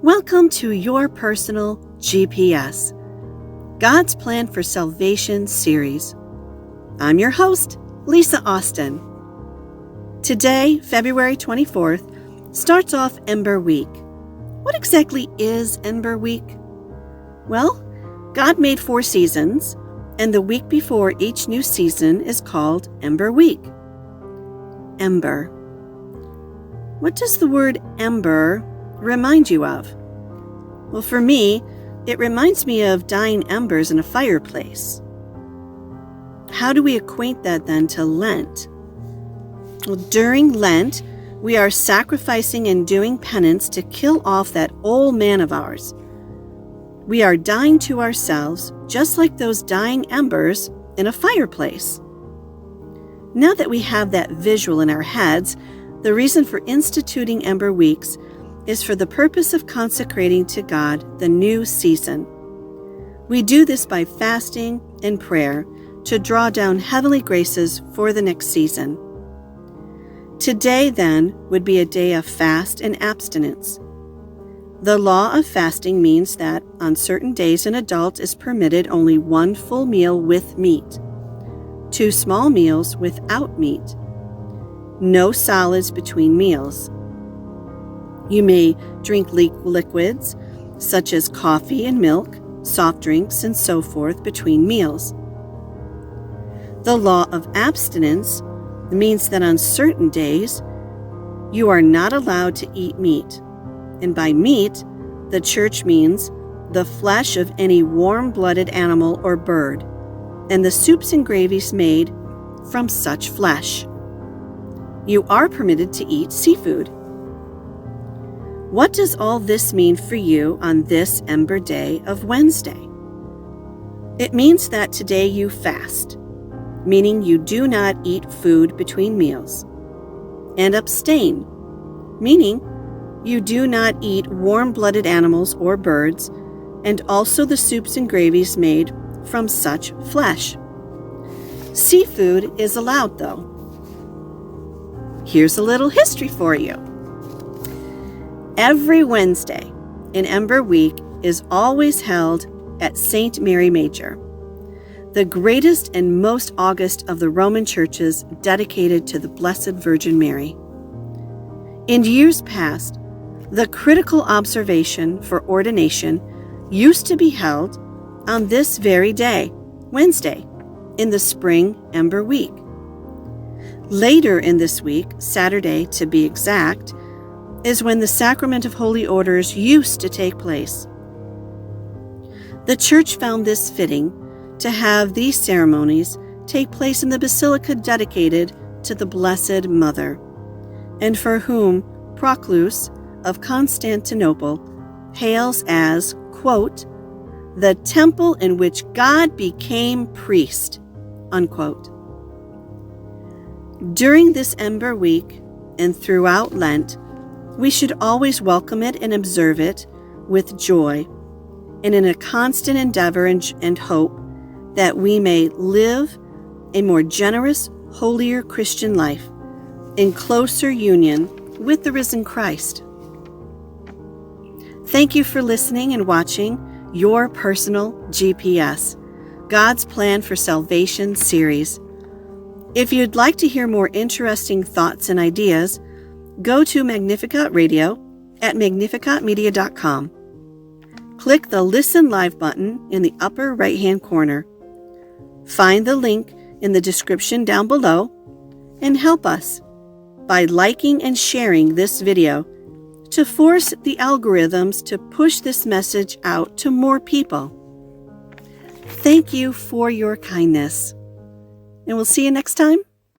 Welcome to your personal GPS, God's Plan for Salvation series. I'm your host, Lisa Austin. Today, February 24th, starts off Ember Week. What exactly is Ember Week? Well, God made 4 seasons, and the week before each new season is called Ember Week. Ember. What does the word ember remind you of? Well, for me, it reminds me of dying embers in a fireplace. How do we acquaint that then to Lent? Well, during Lent, we are sacrificing and doing penance to kill off that old man of ours. We are dying to ourselves, just like those dying embers in a fireplace. Now that we have that visual in our heads, the reason for instituting Ember Weeks is for the purpose of consecrating to God the new season. We do this by fasting and prayer to draw down heavenly graces for the next season. Today, then, would be a day of fast and abstinence. The law of fasting means that on certain days an adult is permitted only 1 full meal with meat, 2 small meals without meat, no solids between meals. You may drink liquids such as coffee and milk, soft drinks, and so forth between meals. The law of abstinence means that on certain days you are not allowed to eat meat. And by meat, the church means the flesh of any warm-blooded animal or bird, and the soups and gravies made from such flesh. You are permitted to eat seafood. What does all this mean for you on this Ember Day of Wednesday? It means that today you fast, meaning you do not eat food between meals, and abstain, meaning you do not eat warm-blooded animals or birds, and also the soups and gravies made from such flesh. Seafood is allowed, though. Here's a little history for you. Every Wednesday in Ember Week is always held at St. Mary Major, the greatest and most august of the Roman churches dedicated to the Blessed Virgin Mary. In years past, the critical observation for ordination used to be held on this very day, Wednesday, in the spring Ember Week. Later in this week, Saturday to be exact, is when the Sacrament of Holy Orders used to take place. The Church found this fitting to have these ceremonies take place in the basilica dedicated to the Blessed Mother, and for whom Proclus of Constantinople hails as, quote, the temple in which God became priest, unquote. During this Ember Week and throughout Lent, we should always welcome it and observe it with joy and in a constant endeavor and hope that we may live a more generous, holier Christian life in closer union with the risen Christ. Thank you for listening and watching Your Personal GPS, God's Plan for Salvation series. If you'd like to hear more interesting thoughts and ideas, go to Magnificat Radio at magnificatmedia.com. Click the Listen Live button in the upper right-hand corner. Find the link in the description down below and help us by liking and sharing this video to force the algorithms to push this message out to more people. Thank you for your kindness, and we'll see you next time.